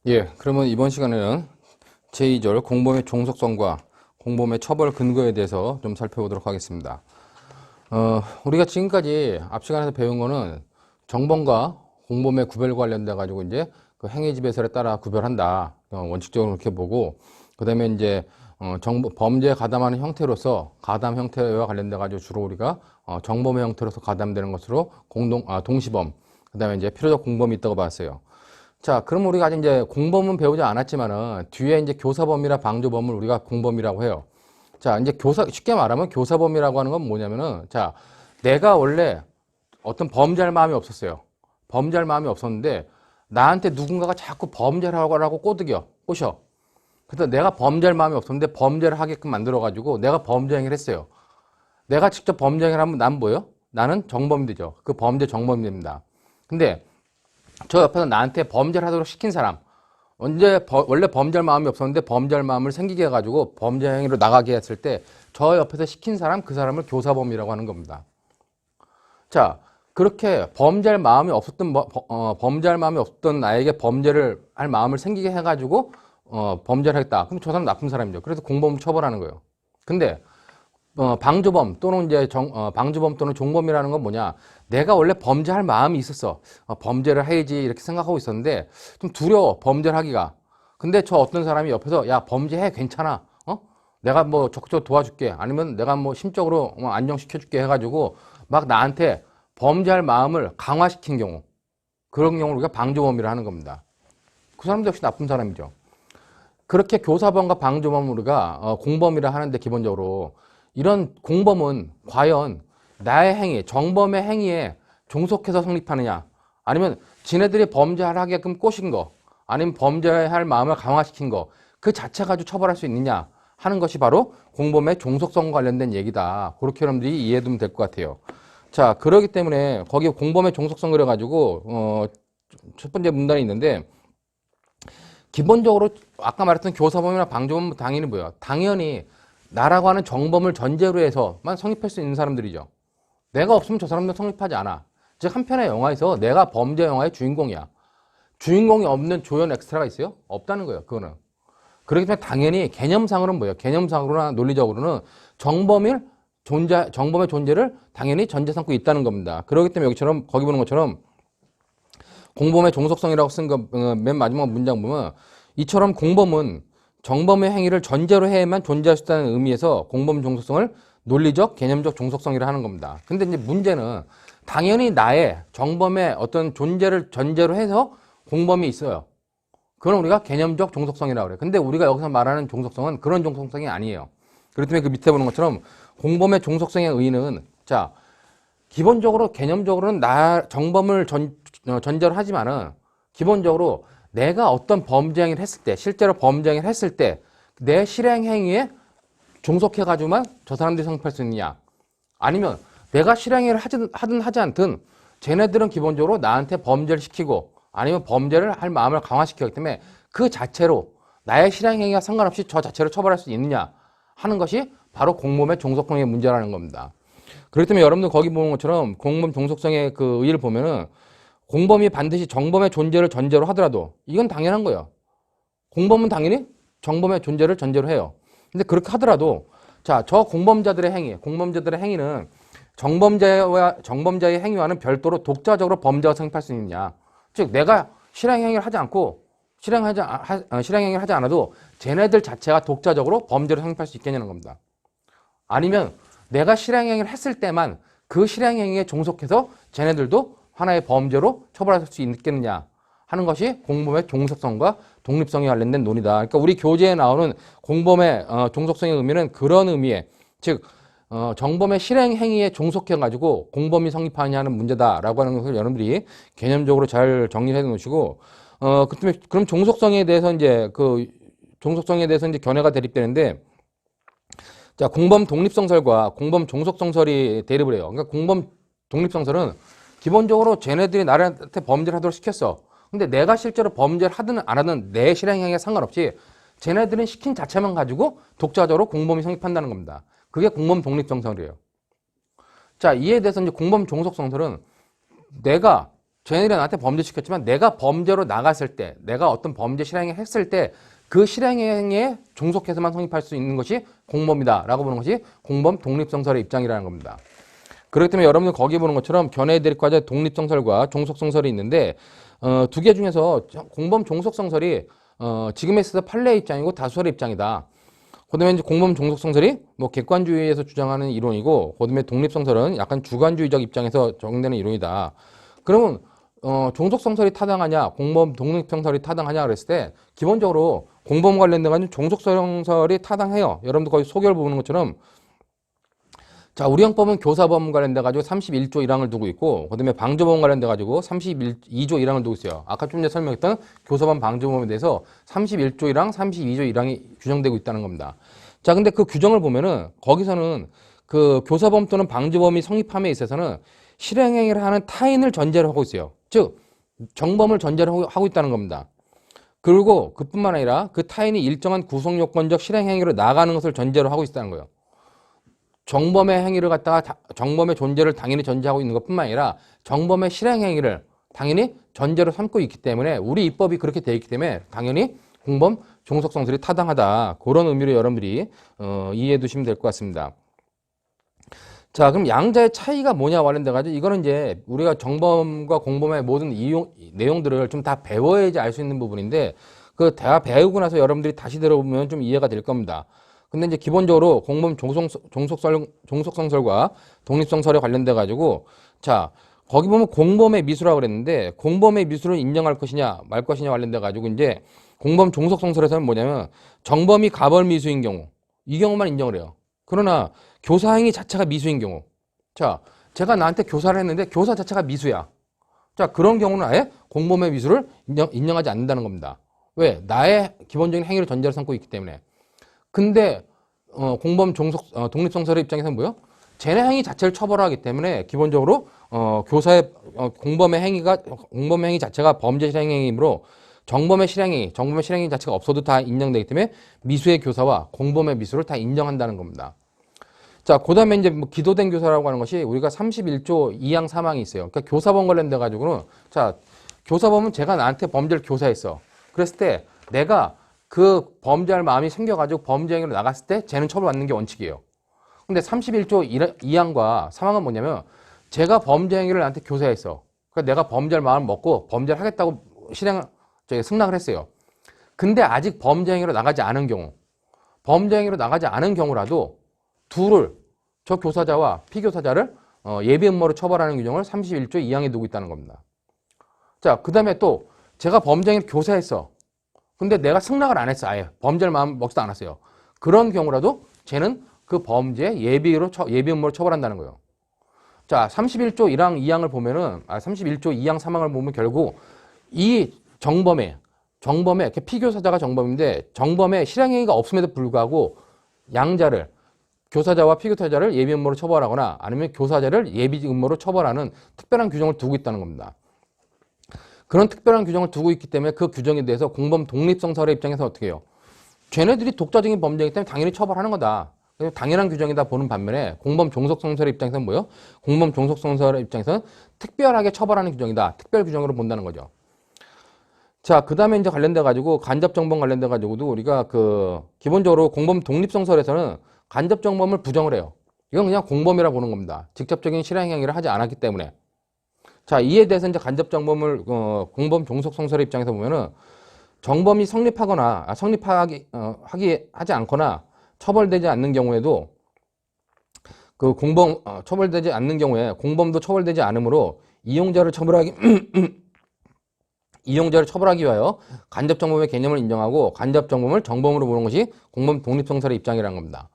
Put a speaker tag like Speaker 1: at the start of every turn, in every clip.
Speaker 1: 예, 그러면 이번 시간에는 제2절 공범의 종속성과 공범의 처벌 근거에 대해서 좀 살펴보도록 하겠습니다. 우리가 지금까지 앞 시간에서 배운 거는 정범과 공범의 구별 관련돼 가지고 이제 그 행위지배설에 따라 구별한다. 원칙적으로 그렇게 보고, 그 다음에 이제 범죄에 가담하는 형태로서 가담 형태와 관련돼 가지고 주로 우리가 정범의 형태로서 가담되는 것으로 동시범, 그 다음에 이제 필요적 공범이 있다고 봤어요. 자, 그럼 우리가 아직 이제 공범은 배우지 않았지만은 뒤에 이제 교사범이나 방조범을 우리가 공범이라고 해요. 자, 이제 쉽게 말하면 교사범이라고 하는 건 뭐냐면은, 자, 내가 원래 어떤 범죄할 마음이 없었어요. 범죄할 마음이 없었는데, 나한테 누군가가 자꾸 범죄를 하라고 꼬셔. 그래서 내가 범죄할 마음이 없었는데 범죄를 하게끔 만들어가지고 내가 범죄 행위를 했어요. 내가 직접 범죄 행위를 하면 난 뭐예요? 나는 정범이 되죠. 그 범죄 정범이 됩니다. 근데 저 옆에서 나한테 범죄를 하도록 시킨 사람, 원래 범죄할 마음이 없었는데 범죄할 마음을 생기게 해가지고 범죄 행위로 나가게 했을 때 저 옆에서 시킨 사람, 그 사람을 교사범이라고 하는 겁니다. 자, 그렇게 범죄할 마음이 없었던 나에게 범죄를 할 마음을 생기게 해가지고 범죄를 했다. 그럼 저 사람 나쁜 사람이죠. 그래서 공범을 처벌하는 거예요. 근데 방조범 또는 방조범 또는 종범이라는 건 뭐냐? 내가 원래 범죄할 마음이 있었어. 범죄를 해야지 이렇게 생각하고 있었는데 좀 두려워, 범죄를 하기가. 근데 저 어떤 사람이 옆에서 야, 범죄해, 괜찮아. 내가 뭐 적극적으로 도와줄게. 아니면 내가 뭐 심적으로 안정시켜줄게 해가지고 막 나한테 범죄할 마음을 강화시킨 경우, 그런 경우를 우리가 방조범이라 하는 겁니다. 그 사람도 역시 나쁜 사람이죠. 그렇게 교사범과 방조범을 우리가 공범이라 하는데, 기본적으로 이런 공범은 과연 나의 행위, 정범의 행위에 종속해서 성립하느냐, 아니면 지네들이 범죄하게끔 꼬신 거, 아니면 범죄할 마음을 강화시킨 거, 그 자체 가지고 처벌할 수 있느냐 하는 것이 바로 공범의 종속성과 관련된 얘기다. 그렇게 여러분들이 이해하면 될 것 같아요. 자, 그러기 때문에 거기 공범의 종속성 그래가지고 첫 번째 문단이 있는데, 기본적으로 아까 말했던 교사범이나 방조범은 당연히 뭐예요? 당연히 나라고 하는 정범을 전제로 해서만 성립할 수 있는 사람들이죠. 내가 없으면 저 사람도 성립하지 않아. 즉, 한 편의 영화에서 내가 범죄 영화의 주인공이야. 주인공이 없는 조연 엑스트라가 있어요? 없다는 거예요, 그거는. 그렇기 때문에 당연히 개념상으로는 뭐예요? 개념상으로나 논리적으로는 정범의 존재를 당연히 전제 삼고 있다는 겁니다. 그렇기 때문에 여기처럼, 거기 보는 것처럼 공범의 종속성이라고 쓴 거 맨 마지막 문장 보면, 이처럼 공범은 정범의 행위를 전제로 해야만 존재할 수 있다는 의미에서 공범 종속성을 논리적, 개념적 종속성이라 하는 겁니다. 근데 이제 문제는 당연히 나의 정범의 어떤 존재를 전제로 해서 공범이 있어요. 그건 우리가 개념적 종속성이라고 그래요. 근데 우리가 여기서 말하는 종속성은 그런 종속성이 아니에요. 그렇기 때문에 그 밑에 보는 것처럼 공범의 종속성의 의의는, 자, 기본적으로 개념적으로는 정범을 전제로 하지만은, 기본적으로 내가 어떤 범죄 행위를 했을 때, 실제로 범죄 행위를 했을 때 내 실행 행위에 종속해가지고만 저 사람들이 성립할 수 있느냐, 아니면 내가 실행 행위를 하든 하지 않든 쟤네들은 기본적으로 나한테 범죄를 시키고 아니면 범죄를 할 마음을 강화시키기 때문에 그 자체로 나의 실행 행위와 상관없이 저 자체로 처벌할 수 있느냐 하는 것이 바로 공범의 종속성의 문제라는 겁니다. 그렇기 때문에 여러분들 거기 보는 것처럼 공범 종속성의 그 의의를 보면은, 공범이 반드시 정범의 존재를 전제로 하더라도 이건 당연한 거예요. 공범은 당연히 정범의 존재를 전제로 해요. 근데 그렇게 하더라도, 자, 저 공범자들의 행위는 정범자의 행위와는 별도로 독자적으로 범죄가 성립할 수 있느냐. 즉, 내가 실행 행위를 하지 않고 실행 행위를 하지 않아도 쟤네들 자체가 독자적으로 범죄를 성립할 수 있겠냐는 겁니다. 아니면 내가 실행 행위를 했을 때만 그 실행 행위에 종속해서 쟤네들도 하나의 범죄로 처벌할 수 있겠느냐 하는 것이 공범의 종속성과 독립성에 관련된 논의다. 그러니까 우리 교재에 나오는 공범의 종속성의 의미는 그런 의미에, 즉 정범의 실행 행위에 종속해가지고 공범이 성립하느냐 하는 문제다라고 하는 것을 여러분들이 개념적으로 잘 정리해 놓으시고, 그럼 종속성에 대해서 이제 견해가 대립되는데, 자, 공범 독립성설과 공범 종속성설이 대립을 해요. 그러니까 공범 독립성설은 기본적으로 쟤네들이 나한테 범죄를 하도록 시켰어. 근데 내가 실제로 범죄를 하든 안 하든 내 실행행위에 상관없이 쟤네들은 시킨 자체만 가지고 독자적으로 공범이 성립한다는 겁니다. 그게 공범 독립성설이에요. 자, 이에 대해서 이제 공범 종속성설은 내가 쟤네들이 나한테 범죄 시켰지만 내가 범죄로 나갔을 때, 내가 어떤 범죄 실행을 했을 때 그 실행에 종속해서만 성립할 수 있는 것이 공범이다라고 보는 것이 공범 독립성설의 입장이라는 겁니다. 그렇기 때문에 여러분들 거기 보는 것처럼 견해대립과제 독립성설과 종속성설이 있는데 두 개 중에서 공범 종속성설이 지금에 있어서 판례의 입장이고 다수설의 입장이다. 그다음에 이제 공범 종속성설이 뭐 객관주의에서 주장하는 이론이고, 그다음에 독립성설은 약간 주관주의적 입장에서 적용되는 이론이다. 그러면 종속성설이 타당하냐, 공범 독립성설이 타당하냐 그랬을 때 기본적으로 공범 관련돼 가지고 종속성설이 타당해요. 여러분들 거의 소개를 보는 것처럼 자, 우리 형법은 교사범 관련돼 가지고 31조 1항을 두고 있고, 그다음에 방조범 관련돼 가지고 32조 1항을 두고 있어요. 아까 좀 전에 설명했던 교사범 방조범에 대해서 31조 1항, 32조 1항이 규정되고 있다는 겁니다. 자, 근데 그 규정을 보면은 거기서는 그 교사범 또는 방조범이 성립함에 있어서는 실행행위를 하는 타인을 전제로 하고 있어요. 즉 정범을 전제로 하고 있다는 겁니다. 그리고 그뿐만 아니라 그 타인이 일정한 구성요건적 실행행위로 나가는 것을 전제로 하고 있다는 거예요. 정범의 행위를 갖다가 정범의 존재를 당연히 전제하고 있는 것뿐만 아니라 정범의 실행행위를 당연히 전제로 삼고 있기 때문에 우리 입법이 그렇게 되어 있기 때문에 당연히 공범 종속성설이 타당하다. 그런 의미로 여러분들이 이해해 두시면 될 것 같습니다. 자, 그럼 양자의 차이가 뭐냐 관련돼 가지고 이거는 이제 우리가 정범과 공범의 모든 내용들을 좀 다 배워야지 알 수 있는 부분인데 그 다 배우고 나서 여러분들이 다시 들어보면 좀 이해가 될 겁니다. 근데 이제 기본적으로 공범 종속성설과 독립성설에 관련돼 가지고 자, 거기 보면 공범의 미수라고 그랬는데 공범의 미수를 인정할 것이냐 말 것이냐 관련돼 가지고 이제 공범 종속성설에서는 뭐냐면 정범이 가벌 미수인 경우 이 경우만 인정을 해요. 그러나 교사 행위 자체가 미수인 경우, 자, 제가 나한테 교사를 했는데 교사 자체가 미수야. 자, 그런 경우는 아예 공범의 미수를 인정하지 않는다는 겁니다. 왜? 나의 기본적인 행위를 전제로 삼고 있기 때문에. 근데 공범 독립성설의 입장에서는 뭐요? 쟤네 행위 자체를 처벌하기 때문에 기본적으로 교사의 공범의 행위 자체가 범죄 실행행위이므로 정범의 실행행위 자체가 없어도 다 인정되기 때문에 미수의 교사와 공범의 미수를 다 인정한다는 겁니다. 자, 그 다음에 이제 뭐 기도된 교사라고 하는 것이 우리가 31조 2항 3항이 있어요. 그러니까 교사범 관련돼 가지고는 자, 교사범은 제가 나한테 범죄를 교사했어. 그랬을 때 내가 그 범죄할 마음이 생겨가지고 범죄 행위로 나갔을 때 쟤는 처벌받는 게 원칙이에요. 근데 31조 2항과 3항은 뭐냐면 제가 범죄 행위를 나한테 교사했어. 그러니까 내가 범죄할 마음을 먹고 범죄를 하겠다고 승낙을 했어요. 근데 아직 범죄 행위로 나가지 않은 경우, 범죄 행위로 나가지 않은 경우라도 둘을, 저 교사자와 피교사자를 예비 음모로 처벌하는 규정을 31조 2항에 두고 있다는 겁니다. 자, 그 다음에 또 제가 범죄 행위를 교사했어. 근데 내가 승낙을 안 했어. 아예 범죄를 마음 먹지도 않았어요. 그런 경우라도 쟤는 그 범죄 예비 음모로 처벌한다는 거예요. 자, 31조 1항 2항을 보면은 31조 2항 3항을 보면 결국 이 정범의 피교사자가 정범인데 정범의 실행행위가 없음에도 불구하고 양자를 교사자와 피교사자를 예비 음모로 처벌하거나 아니면 교사자를 예비 음모로 처벌하는 특별한 규정을 두고 있다는 겁니다. 그런 특별한 규정을 두고 있기 때문에 그 규정에 대해서 공범 독립성설의 입장에서 어떻게 해요? 쟤네들이 독자적인 범죄이기 때문에 당연히 처벌하는 거다. 그래서 당연한 규정이다 보는 반면에 공범 종속성설의 입장에서는 뭐예요? 공범 종속성설의 입장에서는 특별하게 처벌하는 규정이다. 특별 규정으로 본다는 거죠. 자, 그 다음에 이제 관련돼 가지고 간접정범 관련돼 가지고도 우리가 기본적으로 공범 독립성설에서는 간접정범을 부정을 해요. 이건 그냥 공범이라 보는 겁니다. 직접적인 실행행위를 하지 않았기 때문에. 자, 이에 대해서 이제 간접정범을 공범 종속성설의 입장에서 보면은 정범이 하지 않거나 처벌되지 않는 경우에도 처벌되지 않는 경우에 공범도 처벌되지 않으므로 이용자를 처벌하기 위하여 간접정범의 개념을 인정하고 간접정범을 정범으로 보는 것이 공범 독립성설의 입장이라는 겁니다.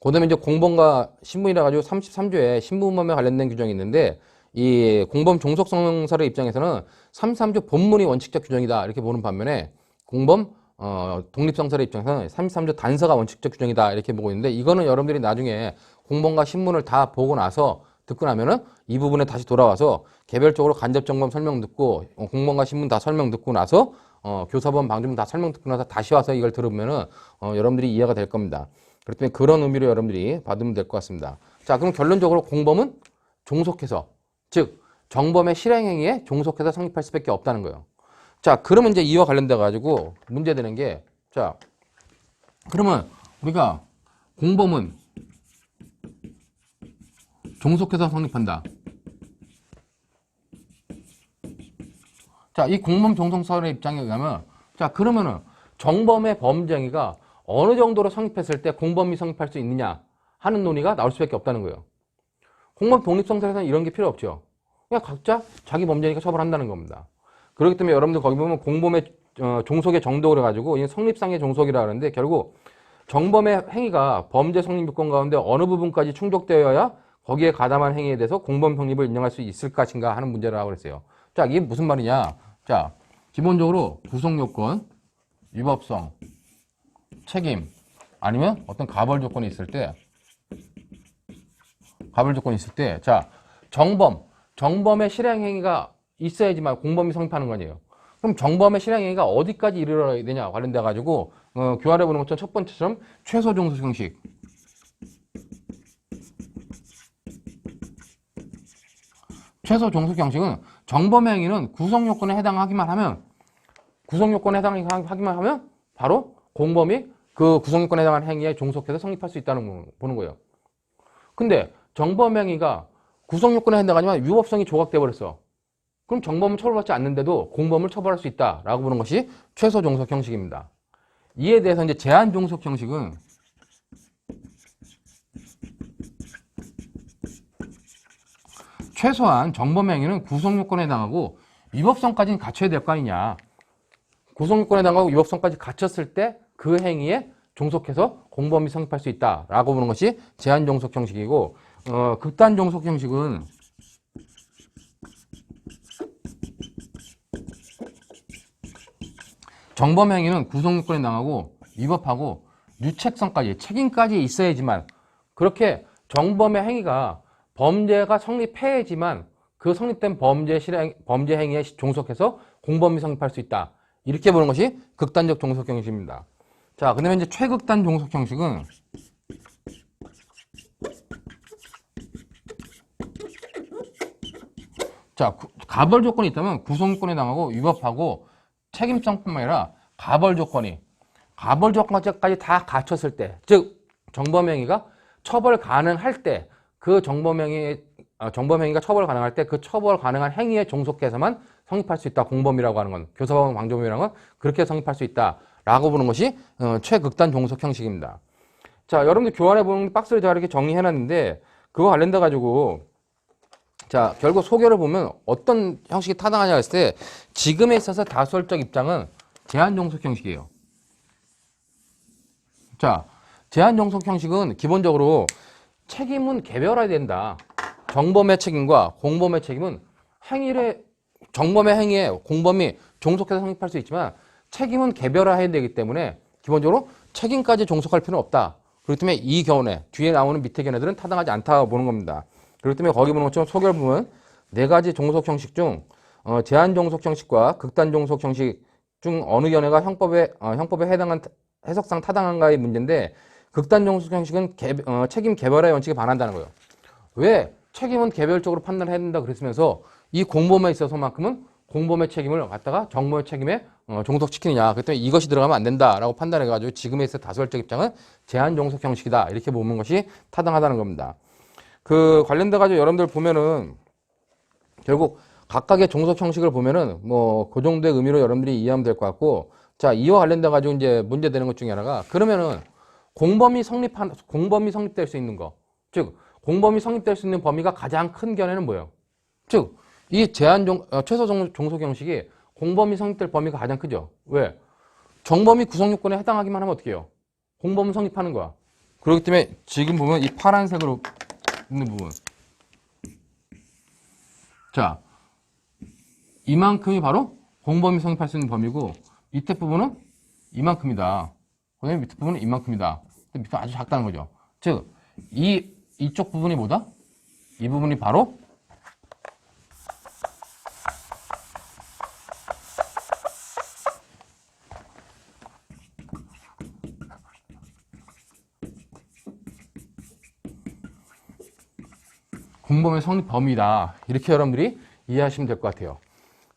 Speaker 1: 그 다음에 이제 공범과 신분이라 가지고 33조에 신분범에 관련된 규정이 있는데 이 공범 종속성설의 입장에서는 33조 본문이 원칙적 규정이다 이렇게 보는 반면에 공범 독립성설의 입장에서는 33조 단서가 원칙적 규정이다 이렇게 보고 있는데 이거는 여러분들이 나중에 공범과 신문을 다 보고 나서 듣고 나면은 이 부분에 다시 돌아와서 개별적으로 간접정범 설명 듣고 공범과 신문 다 설명 듣고 나서 교사범 방조범 다 설명 듣고 나서 다시 와서 이걸 들으면은 여러분들이 이해가 될 겁니다. 그렇기 때문에 그런 의미로 여러분들이 받으면 될 것 같습니다. 자, 그럼 결론적으로 공범은 종속해서 즉 정범의 실행행위에 종속해서 성립할 수밖에 없다는 거예요. 자, 그러면 이제 이와 관련돼 가지고 문제되는 게, 자, 그러면 우리가 공범은 종속해서 성립한다. 자, 이 공범 종속설의 입장에 의하면, 자, 그러면은 정범의 범죄 행위가 어느 정도로 성립했을 때 공범이 성립할 수 있느냐 하는 논의가 나올 수밖에 없다는 거예요. 공범 독립성설에서는 이런 게 필요 없죠. 그냥 각자 자기 범죄니까 처벌한다는 겁니다. 그렇기 때문에 여러분들 거기 보면 공범의 종속의 정도 그래가지고 이 성립상의 종속이라 하는데, 결국 정범의 행위가 범죄 성립 요건 가운데 어느 부분까지 충족되어야 거기에 가담한 행위에 대해서 공범 성립을 인정할 수 있을 것인가 하는 문제라고 그랬어요. 자, 이게 무슨 말이냐? 자, 기본적으로 구성 요건, 위법성, 책임, 아니면 어떤 가벌 조건이 있을 때, 자, 정범의 실행 행위가 있어야지만 공범이 성립하는 거 아니에요. 그럼 정범의 실행 행위가 어디까지 이르러야 되냐 관련돼 가지고 교환해 보는 것처럼 첫 번째처럼 최소 종속 형식. 최소 종속 형식은 정범의 행위는 구성 요건에 해당하기만 하면 바로 공범이 그 구성 요건에 해당하는 행위에 종속해서 성립할 수 있다는 거 보는 거예요. 근데 정범의 행위가 구성 요건에 해당하지만 위법성이 조각돼 버렸어. 그럼 정범은 처벌받지 않는데도 공범을 처벌할 수 있다라고 보는 것이 최소 종속 형식입니다. 이에 대해서 이제 제한 종속 형식은 최소한 정범의 행위는 구성 요건에 해당하고 위법성까지는 갖춰야 될 거 아니냐. 구성 요건에 해당하고 위법성까지 갖췄을 때 그 행위에 종속해서 공범이 성립할 수 있다라고 보는 것이 제한 종속 형식이고, 극단 종속 형식은 정범 행위는 구성 요건에 해당하고 위법하고 유책성까지, 책임까지 있어야지만, 그렇게 정범의 행위가 범죄가 성립해야지만 그 성립된 범죄 행위에 종속해서 공범이 성립할 수 있다. 이렇게 보는 것이 극단적 종속 형식입니다. 자, 그 다음에 이제 최극단 종속 형식은 자, 가벌 조건이 있다면 구성 요건에 해당하고 위법하고 책임성뿐만 아니라 가벌 조건까지 다 갖췄을 때, 즉 정범행위가 처벌 가능할 때, 그 정범행위가 처벌 가능할 때 그 처벌 가능한 행위에 종속해서만 성립할 수 있다. 공범이라고 하는 건, 교사범 방조범이라는 건 그렇게 성립할 수 있다라고 보는 것이 최극단 종속 형식입니다. 자, 여러분들 교환해 보는 박스를 제가 이렇게 정리해놨는데, 그거 관련돼 가지고, 자, 결국 소개를 보면 어떤 형식이 타당하냐 했을 때, 지금에 있어서 다수결적 입장은 제한 종속 형식이에요. 자, 제한 종속 형식은 기본적으로 책임은 개별화해야 된다. 정범의 책임과 공범의 책임은 정범의 행위에 공범이 종속해서 성립할 수 있지만 책임은 개별화해야 되기 때문에 기본적으로 책임까지 종속할 필요는 없다. 그렇기 때문에 이 견해, 뒤에 나오는 밑에 견해들은 타당하지 않다고 보는 겁니다. 그렇기 때문에 거기 보는 것처럼 소결 부분 네 가지 종속 형식 중 제한 종속 형식과 극단 종속 형식 중 어느 견해가 형법에 해당한 해석상 타당한가의 문제인데, 극단 종속 형식은 책임 개별화의 원칙에 반한다는 거예요. 왜 책임은 개별적으로 판단해야 된다 그랬으면서 이 공범에 있어서만큼은 공범의 책임을 갖다가 정범의 책임에 종속시키느냐. 그랬더니 이것이 들어가면 안 된다라고 판단해가지고 지금에 있어 다수결적 입장은 제한 종속 형식이다. 이렇게 보는 것이 타당하다는 겁니다. 그 관련돼가지고 여러분들 보면은 결국 각각의 종속 형식을 보면은 뭐 그 정도의 의미로 여러분들이 이해하면 될 것 같고, 자, 이와 관련돼가지고 이제 문제되는 것 중에 하나가, 그러면은 공범이 성립될 수 있는 거, 즉 공범이 성립될 수 있는 범위가 가장 큰 견해는 뭐예요? 즉 이 최소 종속 형식이 공범이 성립될 범위가 가장 크죠. 왜? 정범이 구성 요건에 해당하기만 하면 어떻게 해요? 공범은 성립하는 거야. 그렇기 때문에 지금 보면 이 파란색으로 있는 부분, 자, 이만큼이 바로 공범이 성립할 수 있는 범위고, 밑에 부분은 이만큼이다. 그다음에 밑에 부분은 이만큼이다. 밑에 아주 작다는 거죠. 즉, 이쪽 부분이 뭐다? 이 부분이 바로 공범의 성립 범위다. 이렇게 여러분들이 이해하시면 될 것 같아요.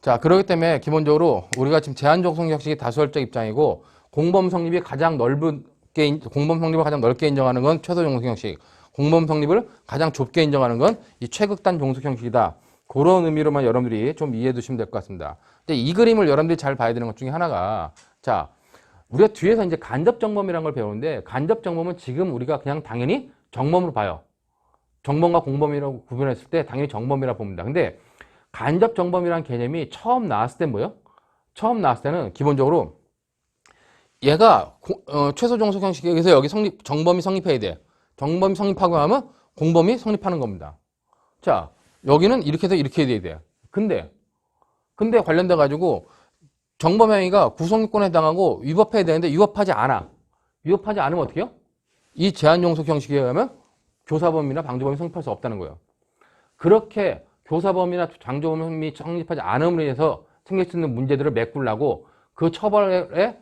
Speaker 1: 자, 그렇기 때문에 기본적으로 우리가 지금 제한종속 형식이 다수결적 입장이고 공범 성립이 가장 넓게 공범 성립을 가장 넓게 인정하는 건 최소 종속 형식, 공범 성립을 가장 좁게 인정하는 건 이 최극단 종속 형식이다. 그런 의미로만 여러분들이 좀 이해해 두시면 될 것 같습니다. 근데 이 그림을 여러분들이 잘 봐야 되는 것 중에 하나가, 자, 우리가 뒤에서 이제 간접 정범이라는 걸 배우는데, 간접 정범은 지금 우리가 그냥 당연히 정범으로 봐요. 정범과 공범이라고 구분했을 때 당연히 정범이라고 봅니다. 근데 간접 정범이라는 개념이 처음 나왔을 때 뭐예요? 처음 나왔을 때는 기본적으로 얘가 최소 종속 형식에서 여기 정범이 성립해야 돼. 정범이 성립하고 하면 공범이 성립하는 겁니다. 자, 여기는 이렇게 해서 이렇게 돼야 돼. 근데 관련돼 가지고 정범 행위가 구성요건에 해당하고 위법해야 되는데 위법하지 않아. 위법하지 않으면 어떻게 해요? 이 제한 종속 형식에 의하면 교사범이나 방조범이 성립할 수 없다는 거예요. 그렇게 교사범이나 방조범이 성립하지 않음으로 인해서 생길 수 있는 문제들을 메꾸려고 그 처벌에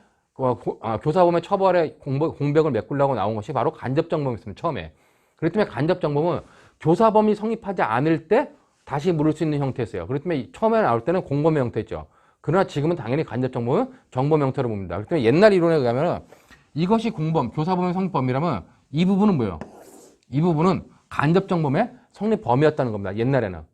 Speaker 1: 교사범의 처벌에 공백을 메꾸려고 나온 것이 바로 간접정범이었습니다. 처음에. 그렇기 때문에 간접정범은 교사범이 성립하지 않을 때 다시 물을 수 있는 형태였어요. 그렇기 때문에 처음에 나올 때는 공범의 형태였죠. 그러나 지금은 당연히 간접정범은 정범 형태로 봅니다. 그렇기 때문에 옛날 이론에 의하면 이것이 공범, 교사범의 성립범이라면 이 부분은 뭐예요? 이 부분은 간접정범의 성립 범위였다는 겁니다. 옛날에는.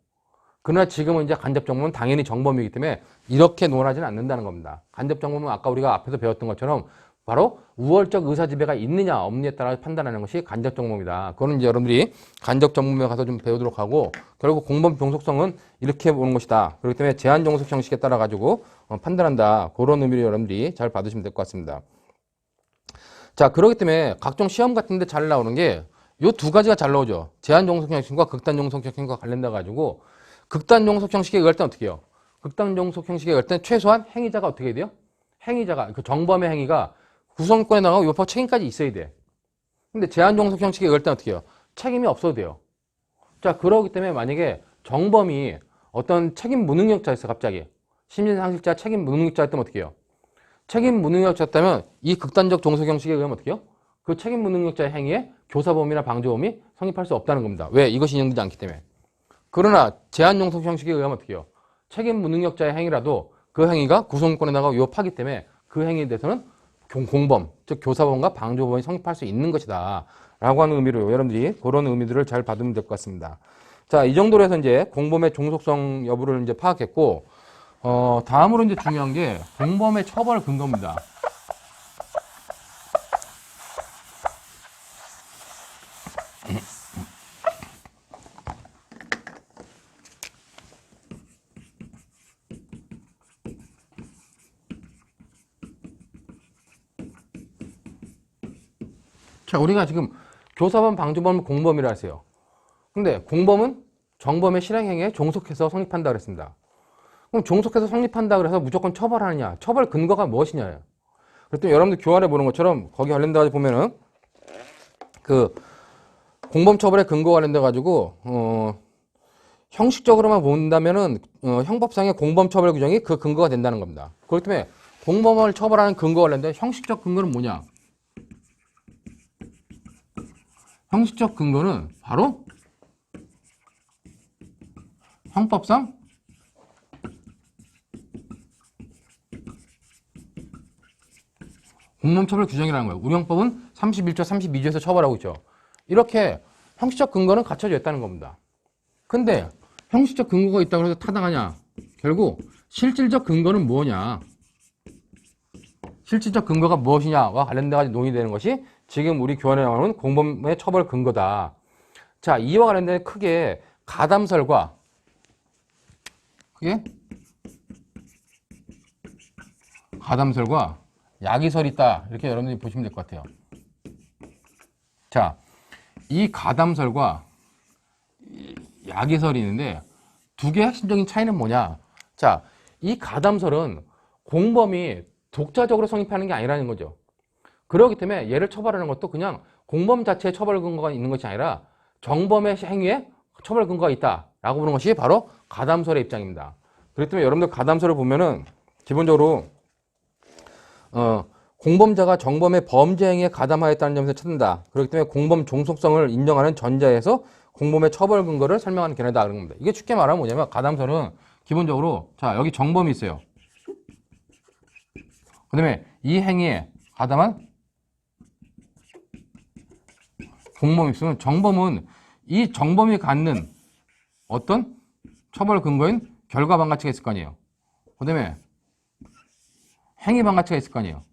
Speaker 1: 그러나 지금은 이제 간접정범은 당연히 정범이기 때문에 이렇게 논하지는 않는다는 겁니다. 간접정범은 아까 우리가 앞에서 배웠던 것처럼 바로 우월적 의사지배가 있느냐 없느냐에 따라 판단하는 것이 간접정범이다. 그거는 이제 여러분들이 간접정범에 가서 좀 배우도록 하고, 결국 공범 종속성은 이렇게 보는 것이다. 그렇기 때문에 제한종속 형식에 따라 가지고 판단한다. 그런 의미로 여러분들이 잘 받으시면 될 것 같습니다. 자, 그렇기 때문에 각종 시험 같은 데 잘 나오는 게 요 두 가지가 잘 나오죠. 제한종속 형식과 극단종속 형식과 관련돼 가지고, 극단종속 형식에 의할 때는 어떻게 해요? 극단종속 형식에 의할 때는 최소한 행위자가 어떻게 해야 돼요? 행위자가, 그 정범의 행위가 구성권에 나가고 위법하고 책임까지 있어야 돼. 근데 제한종속 형식에 의할 때는 어떻게 해요? 책임이 없어도 돼요. 자, 그러기 때문에 만약에 정범이 어떤 책임 무능력자였어, 갑자기. 심신상실자 책임 무능력자였다면 어떻게 해요? 책임 무능력자였다면 이 극단적 종속 형식에 의하면 어떻게 해요? 그 책임 무능력자의 행위에 교사범이나 방조범이 성립할 수 없다는 겁니다. 왜? 이것이 인정되지 않기 때문에. 그러나 제한종속 형식에 의하면 어떻게 해요? 책임 무능력자의 행위라도 그 행위가 구성권에 나가고 위법하기 때문에 그 행위에 대해서는 공범, 즉 교사범과 방조범이 성립할 수 있는 것이다 라고 하는 의미로 여러분들이 그런 의미들을 잘 받으면 될 것 같습니다. 자, 이 정도로 해서 이제 공범의 종속성 여부를 이제 파악했고, 다음으로 이제 중요한 게 공범의 처벌 근거입니다. 자, 우리가 지금 교사범, 방조범, 공범이라 했어요. 근데 공범은 정범의 실행행위에 종속해서 성립한다 그랬습니다. 그럼 종속해서 성립한다 그래서 무조건 처벌하느냐? 처벌 근거가 무엇이냐예요. 그랬더니 여러분들 교환해 보는 것처럼 거기 관련돼 보면은 그 공범 처벌의 근거 관련돼 가지고 형식적으로만 본다면은 형법상의 공범 처벌 규정이 그 근거가 된다는 겁니다. 그렇기 때문에 공범을 처벌하는 근거 관련된 형식적 근거는 뭐냐? 형식적 근거는 바로 형법상 공범처벌 규정이라는 거예요. 우리 형법은 31조, 32조에서 처벌하고 있죠. 이렇게 형식적 근거는 갖춰져 있다는 겁니다. 근데 형식적 근거가 있다고 해서 타당하냐? 결국 실질적 근거는 뭐냐? 실질적 근거가 무엇이냐와 관련돼서 논의되는 것이 지금 우리 교환에 나오는 공범의 처벌 근거다. 자, 이와 관련된 크게 가담설과 야기설이 있다. 이렇게 여러분들이 보시면 될 것 같아요. 자, 이 가담설과 야기설이 있는데 두 개의 핵심적인 차이는 뭐냐? 자, 이 가담설은 공범이 독자적으로 성립하는 게 아니라는 거죠. 그렇기 때문에 얘를 처벌하는 것도 그냥 공범 자체에 처벌 근거가 있는 것이 아니라 정범의 행위에 처벌 근거가 있다라고 보는 것이 바로 가담설의 입장입니다. 그렇기 때문에 여러분들 가담설을 보면은 기본적으로 공범자가 정범의 범죄 행위에 가담하였다는 점에서 찾는다. 그렇기 때문에 공범 종속성을 인정하는 전자에서 공범의 처벌 근거를 설명하는 견해다 그런 겁니다. 이게 쉽게 말하면 뭐냐면 가담설은 기본적으로 자 여기 정범이 있어요. 그 다음에 이 행위에 가담한 공범이 있으면 정범은 이 정범이 갖는 어떤 처벌 근거인 결과 방가치가 있을 거 아니에요. 그 다음에 행위 방가치가 있을 거 아니에요.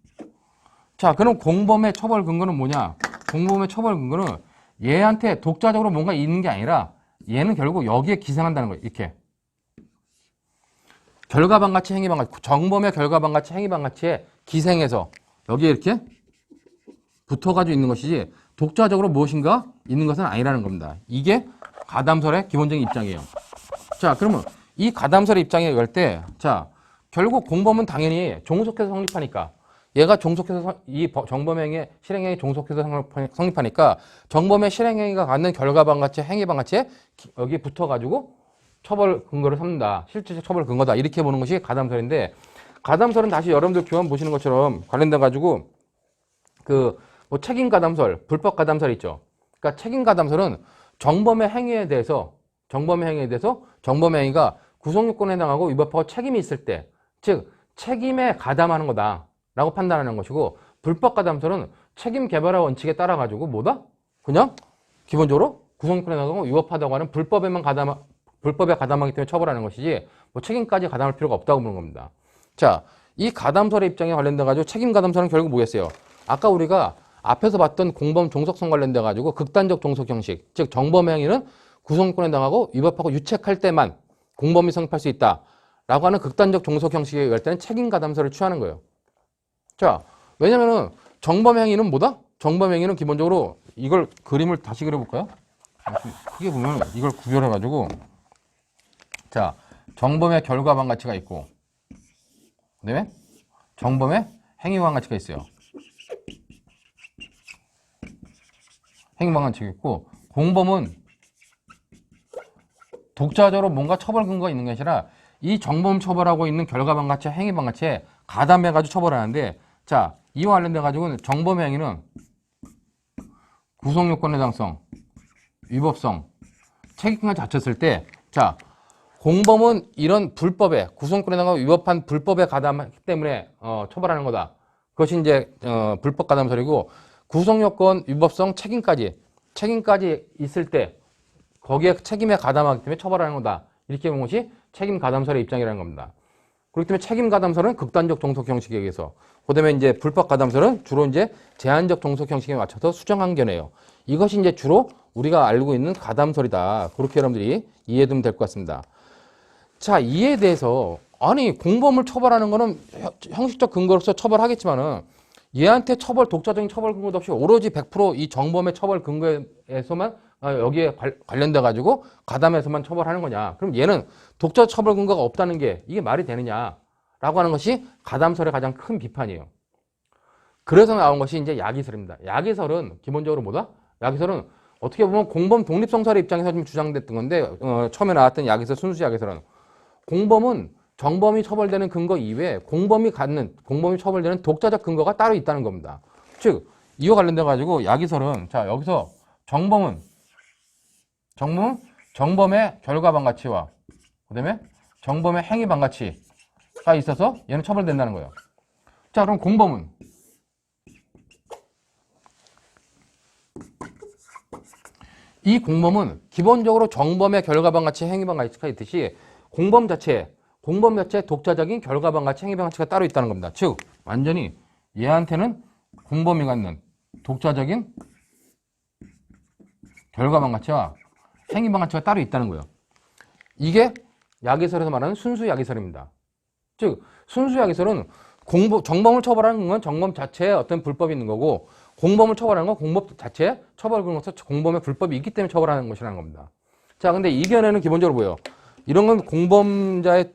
Speaker 1: 자, 그럼 공범의 처벌 근거는 뭐냐? 공범의 처벌 근거는 얘한테 독자적으로 뭔가 있는 게 아니라 얘는 결국 여기에 기생한다는 거예요. 이렇게. 결과 방가치, 행위 방가치, 정범의 결과 방가치, 행위 방가치에 기생해서 여기에 이렇게 붙어가지고 있는 것이지 독자적으로 무엇인가 있는 것은 아니라는 겁니다. 이게 가담설의 기본적인 입장이에요. 자, 그러면 이 가담설의 입장에 열 때, 자, 결국 공범은 당연히 종속해서 성립하니까 얘가 종속해서 이 정범행위의 실행행위 종속해서 성립하니까 정범의 실행행위가 갖는 결과 방가치, 행위 방가치에 여기 붙어가지고 처벌 근거를 삼는다. 실질적 처벌 근거다. 이렇게 보는 것이 가담설인데 가담설은 다시 여러분들 교환 보시는 것처럼 관련돼 가지고 그 뭐 책임 가담설, 불법 가담설 있죠. 그러니까 책임 가담설은 정범의 행위에 대해서 정범의 행위가 구성요건에 해당하고 위법하고 책임이 있을 때, 즉 책임에 가담하는 거다라고 판단하는 것이고 불법 가담설은 책임 개발화 원칙에 따라 가지고 뭐다? 그냥 기본적으로 구성요건에 해당하고 위법하다고 하는 불법에 가담하기 때문에 처벌하는 것이지 뭐 책임까지 가담할 필요가 없다고 보는 겁니다. 자, 이 가담설의 입장에 관련돼 가지고 책임 가담설은 결국 뭐겠어요? 아까 우리가 앞에서 봤던 공범 종속성 관련돼 가지고 극단적 종속 형식, 즉 정범 행위는 구성권에 해당하고 위법하고 유책할 때만 공범이 성립할 수 있다라고 하는 극단적 종속 형식에 의할 때는 책임 가담설을 취하는 거예요. 자, 왜냐면은 정범 행위는 뭐다? 정범 행위는 기본적으로 이걸 그림을 다시 그려볼까요? 크게 보면 이걸 구별해 가지고 자, 정범의 결과 방가치가 있고 그다음에 정범의 행위 방가치가 있어요. 행위 방가치가 있고 공범은 독자적으로 뭔가 처벌 근거가 있는 게 아니라 이 정범 처벌하고 있는 결과 방가치, 행위 방가치에 가담해가지고 처벌하는데 자, 이와 관련돼 가지고는 정범 행위는 구성요건 해당성, 위법성, 책임까지 갖췄을 때 자, 공범은 이런 불법에 구성권에 해당하고 위법한 불법에 가담하기 때문에 처벌하는 거다. 그것이 이제 불법 가담설이고 구성요건, 위법성, 책임까지 있을 때 거기에 책임에 가담하기 때문에 처벌하는 거다. 이렇게 보는 것이 책임 가담설의 입장이라는 겁니다. 그렇기 때문에 책임 가담설은 극단적 종속 형식에 의해서, 그다음에 이제 불법 가담설은 주로 이제 제한적 종속 형식에 맞춰서 수정한 견해예요. 이것이 이제 주로 우리가 알고 있는 가담설이다. 그렇게 여러분들이 이해하면 될 것 같습니다. 자, 이에 대해서 아니 공범을 처벌하는 거는 형식적 근거로서 처벌하겠지만은 얘한테 독자적인 처벌 근거도 없이 오로지 100% 이 정범의 처벌 근거에서만 여기에 관련돼 가지고 가담해서만 처벌하는 거냐? 그럼 얘는 독자 처벌 근거가 없다는 게 이게 말이 되느냐라고 하는 것이 가담설의 가장 큰 비판이에요. 그래서 나온 것이 이제 야기설입니다. 야기설은 기본적으로 뭐다? 야기설은 어떻게 보면 공범 독립성설의 입장에서 좀 주장됐던 건데 처음에 나왔던 야기설, 순수 야기설은 공범은 정범이 처벌되는 근거 이외에 공범이 처벌되는 독자적 근거가 따로 있다는 겁니다. 즉 이와 관련돼 가지고 야기설은 자 여기서 정범은 정범의 결과 방가치와 그다음에 정범의 행위 방가치가 있어서 얘는 처벌된다는 거예요. 자, 그럼 공범은 이 공범은 기본적으로 정범의 결과 방가치, 행위 방가치가 있듯이 공범 자체에 독자적인 결과 방가치, 행위 방가치가 따로 있다는 겁니다. 즉 완전히 얘한테는 공범이 갖는 독자적인 결과 방가치와 행위 방가치가 따로 있다는 거예요. 이게 야기설에서 말하는 순수 야기설입니다. 즉 순수 야기설은 정범을 처벌하는 건 정범 자체에 어떤 불법이 있는 거고 공범을 처벌하는 건 공범 자체에 처벌 근거로서 공범의 불법이 있기 때문에 처벌하는 것이라는 겁니다. 자, 근데 이 견해는 기본적으로 뭐예요? 이런 건 공범자의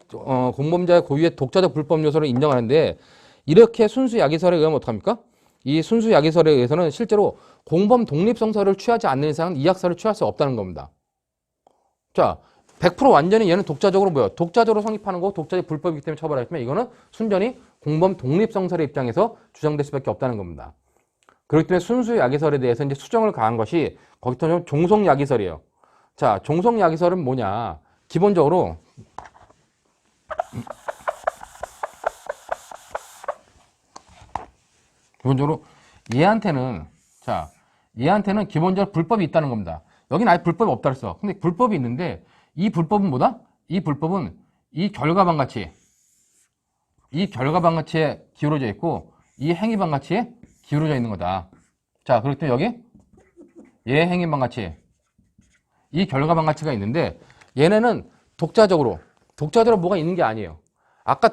Speaker 1: 고유의 독자적 불법 요소를 인정하는데 이렇게 순수 야기설에 의하면 어떡합니까? 이 순수 야기설에 의해서는 실제로 공범 독립성설을 취하지 않는 이상은 이 약설을 취할 수 없다는 겁니다. 자, 100% 완전히 얘는 독자적으로 뭐예요? 독자적으로 성립하는 거 독자적 불법이기 때문에 처벌하지만 이거는 순전히 공범 독립성설의 입장에서 주장될 수밖에 없다는 겁니다. 그렇기 때문에 순수 야기설에 대해서 이제 수정을 가한 것이 거기서 종속 야기설이에요. 자, 종속 야기설은 뭐냐? 기본적으로 기본적으로 얘한테는 기본적으로 불법이 있다는 겁니다. 여기는 아예 불법이 없다 그랬어. 근데 불법이 있는데 이 불법은 뭐다? 이 불법은 이 결과방가치에 기울어져 있고 이 행위방가치에 기울어져 있는 거다. 자, 그렇기 때문에 여기 얘 행위방가치 이 결과방가치가 있는데 얘네는 독자적으로 뭐가 있는 게 아니에요. 아까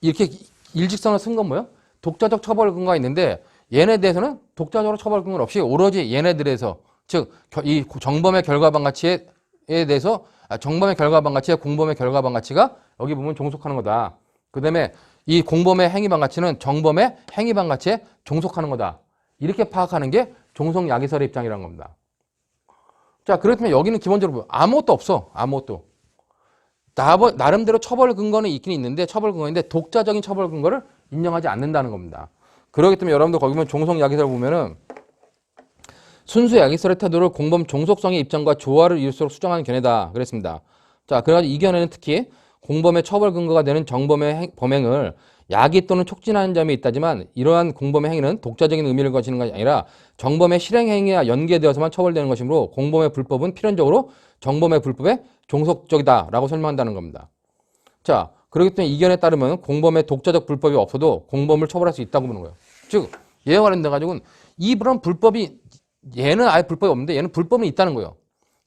Speaker 1: 이렇게 일직선을 쓴 건 뭐예요? 독자적 처벌 근거가 있는데 얘네 대해서는 독자적으로 처벌 근거는 없이 오로지 얘네들에서 즉 이 정범의 결과방가치에 대해서 정범의 결과방가치와 공범의 결과방가치가 여기 보면 종속하는 거다. 그 다음에 이 공범의 행위방가치는 정범의 행위방가치에 종속하는 거다. 이렇게 파악하는 게 종속야기설의 입장이라는 겁니다. 자, 그렇다면 여기는 기본적으로 아무것도 없어. 아무것도. 나름대로 처벌 근거는 있긴 있는데 처벌 근거인데 독자적인 처벌 근거를 인정하지 않는다는 겁니다. 그렇기 때문에 여러분들 거기 보면 종속야기설 보면은 순수 야기설의 태도를 공범 종속성의 입장과 조화를 이룰수록 수정하는 견해다. 그랬습니다. 자, 그래가지고 이 견해는 특히 공범의 처벌 근거가 되는 정범의 범행을 야기 또는 촉진하는 점이 있다지만 이러한 공범의 행위는 독자적인 의미를 가지는 것이 아니라 정범의 실행행위와 연계되어서만 처벌되는 것이므로 공범의 불법은 필연적으로 정범의 불법에 종속적이다라고 설명한다는 겁니다. 자, 그렇기 때문에 이 견해에 따르면 공범의 독자적 불법이 없어도 공범을 처벌할 수 있다고 보는 거예요. 즉, 얘와 관련돼 가지고는 이런 불법이 얘는 아예 불법이 없는데 얘는 불법은 있다는 거예요.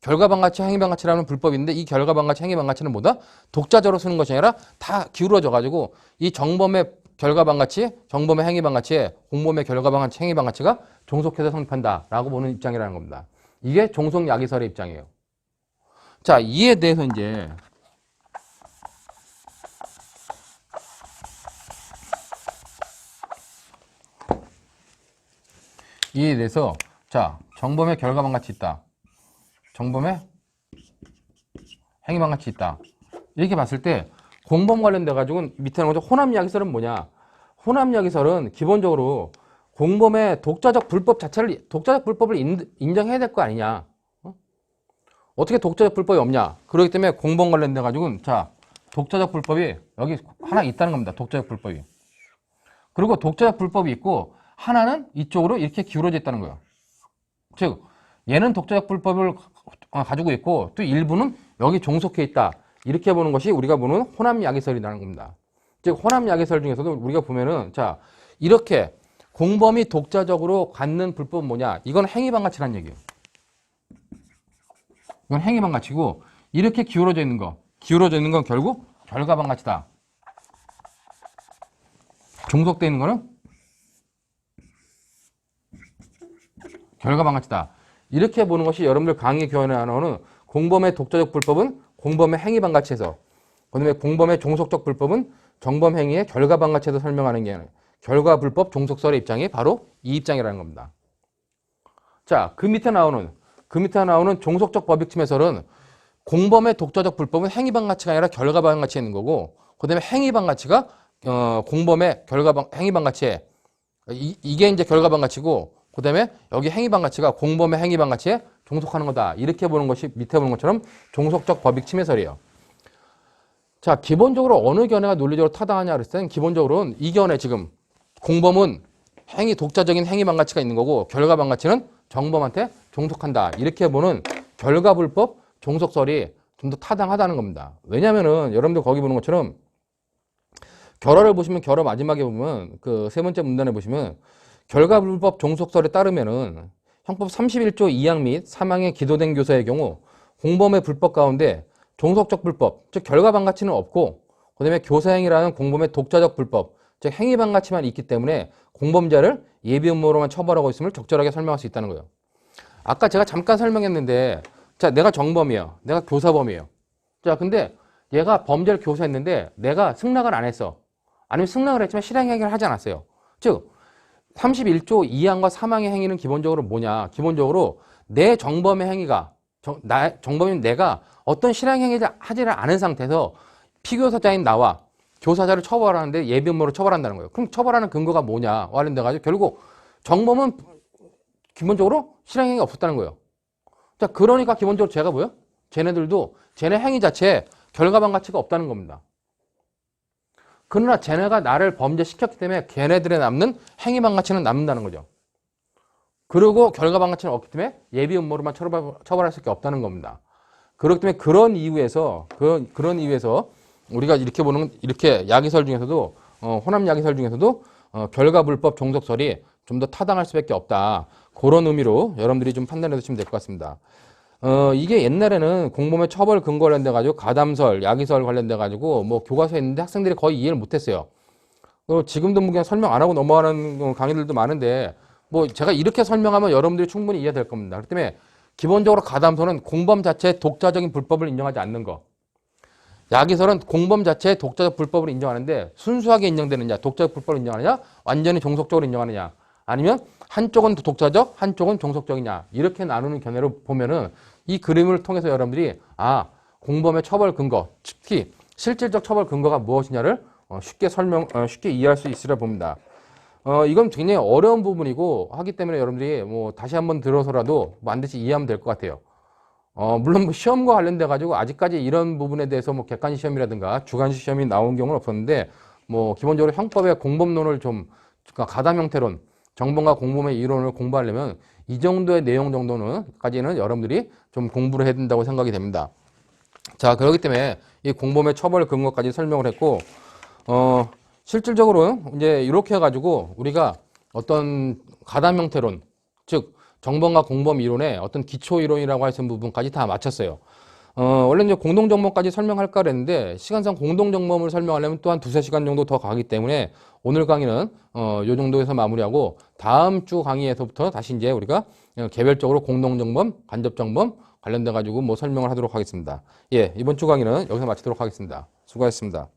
Speaker 1: 결과방가치, 행위방가치라는 불법이 있는데 이 결과방가치, 행위방가치는 뭐다? 독자적으로 쓰는 것이 아니라 다 기울어져 가지고 이 정범의 결과방가치, 정범의 행위방가치에 공범의 결과방가치, 행위방가치가 종속해서 성립한다라고 보는 입장이라는 겁니다. 이게 종속야기설의 입장이에요. 자, 이에 대해서 자, 정범의 결과방가치 있다. 정범의 행위방가치 있다. 이렇게 봤을 때 공범 관련돼 가지고는 밑에 나오죠. 호남야기설은 뭐냐? 호남야기설은 기본적으로 공범의 독자적 불법을 인정해야 될 거 아니냐? 어떻게 독자적 불법이 없냐? 그렇기 때문에 공범 관련돼 가지고는 자, 독자적 불법이 여기 하나 있다는 겁니다. 독자적 불법이. 그리고 독자적 불법이 있고 하나는 이쪽으로 이렇게 기울어져 있다는 거예요. 즉 얘는 독자적 불법을 가지고 있고 또 일부는 여기 종속해 있다. 이렇게 보는 것이 우리가 보는 호남야기설이라는 겁니다. 즉 호남야기설 중에서도 우리가 보면은 자, 이렇게 공범이 독자적으로 갖는 불법은 뭐냐? 이건 행위방가치라는 얘기예요. 이건 행위방가치고 이렇게 기울어져 있는 건 결국 결과방가치다. 종속되어 있는 거는 결과방가치다. 이렇게 보는 것이 여러분들 강의 교환에 나오는 공범의 독자적 불법은 공범의 행위방가치에서, 그다음에 공범의 종속적 불법은 정범행위의 결과방가치에서 설명하는 게 결과불법 종속설의 입장이 바로 이 입장이라는 겁니다. 자, 그 밑에 나오는 종속적 법익침해설은 공범의 독자적 불법은 행위방가치가 아니라 결과방가치에 있는 거고, 그다음에 행위방가치가 공범의 행위방가치에 이게 이제 결과방가치고, 그다음에 여기 행위방가치가 공범의 행위방가치에 종속하는 거다. 이렇게 보는 것이 밑에 보는 것처럼 종속적 법익침해설이에요. 자, 기본적으로 어느 견해가 논리적으로 타당하냐 그랬을 때는 기본적으로는 이 견해 지금 공범은 독자적인 행위방가치가 있는 거고 결과방가치는 정범한테 종속한다. 이렇게 보는 결과불법 종속설이 좀 더 타당하다는 겁니다. 왜냐면은 여러분들 거기 보는 것처럼 결어를 보시면 결어 마지막에 보면 그 세 번째 문단에 보시면 결과불법 종속설에 따르면은 형법 31조 2항 및 3항에 기소된 교사의 경우 공범의 불법 가운데 종속적 불법, 즉 결과방가치는 없고 그다음에 교사행위라는 공범의 독자적 불법, 즉 행위방가치만 있기 때문에 공범자를 예비음모로만 처벌하고 있음을 적절하게 설명할 수 있다는 거예요. 아까 제가 잠깐 설명했는데 자, 내가 정범이에요. 내가 교사범이에요. 자, 근데 얘가 범죄를 교사했는데 내가 승낙을 안 했어. 아니면 승낙을 했지만 실행행위를 하지 않았어요. 즉 31조 2항과 3항의 행위는 기본적으로 뭐냐? 기본적으로 내 정범의 행위가 정범인 내가 어떤 실행행위를 하지를 않은 상태에서 피교사자인 나와 교사자를 처벌하는데 예비음모로 처벌한다는 거예요. 그럼 처벌하는 근거가 뭐냐? 관련돼가지고 결국 정범은 기본적으로 실행행위가 없었다는 거예요. 자, 그러니까 기본적으로 제가 뭐예요? 쟤네들도 쟤네 행위 자체에 결과방가치가 없다는 겁니다. 그러나 쟤네가 나를 범죄시켰기 때문에 걔네들의 남는 행위만 가치는 남는다는 거죠. 그리고 결과만 가치는 없기 때문에 예비 음모로만 처벌할 수밖에 없다는 겁니다. 그렇기 때문에 그런 이유에서 우리가 이렇게 보는 이렇게 야기설 중에서도 호남 야기설 중에서도 결과 불법 종속설이 좀 더 타당할 수밖에 없다. 그런 의미로 여러분들이 좀 판단해 주시면 될 것 같습니다. 이게 옛날에는 공범의 처벌 근거 관련돼 가지고 가담설, 야기설 관련돼 가지고 뭐 교과서에 있는데 학생들이 거의 이해를 못 했어요. 지금도 뭐 그냥 설명 안 하고 넘어가는 강의들도 많은데 뭐 제가 이렇게 설명하면 여러분들이 충분히 이해될 겁니다. 그렇기 때문에 기본적으로 가담설은 공범 자체의 독자적인 불법을 인정하지 않는 거. 야기설은 공범 자체의 독자적 불법을 인정하는데 순수하게 인정되느냐, 독자적 불법을 인정하느냐, 완전히 종속적으로 인정하느냐, 아니면 한쪽은 독자적, 한쪽은 종속적이냐 이렇게 나누는 견해로 보면은 이 그림을 통해서 여러분들이 공범의 처벌 근거, 특히 실질적 처벌 근거가 무엇이냐를 쉽게 이해할 수 있으리라 봅니다. 이건 굉장히 어려운 부분이고 하기 때문에 여러분들이 뭐 다시 한번 들어서라도 반드시 이해하면 될 것 같아요. 물론 뭐 시험과 관련돼 가지고 아직까지 이런 부분에 대해서 뭐 객관식 시험이라든가 주관식 시험이 나온 경우는 없었는데 뭐 기본적으로 형법의 공범론을 그러니까 가담 형태론, 정범과 공범의 이론을 공부하려면 이 정도의 내용 정도는까지는 여러분들이 좀 공부를 해야 된다고 생각이 됩니다. 자, 그렇기 때문에 이 공범의 처벌 근거까지 설명을 했고, 실질적으로 이제 이렇게 해가지고 우리가 어떤 가담 형태론, 즉 정범과 공범 이론의 어떤 기초 이론이라고 할 수 있는 부분까지 다 마쳤어요. 원래 이제 공동정범까지 설명할까 그랬는데 시간상 공동정범을 설명하려면 또한 2-3시간 정도 더 가기 때문에 오늘 강의는 요 정도에서 마무리하고 다음 주 강의에서부터 다시 이제 우리가 개별적으로 공동정범, 간접정범 관련돼 가지고 뭐 설명을 하도록 하겠습니다. 예, 이번 주 강의는 여기서 마치도록 하겠습니다. 수고하셨습니다.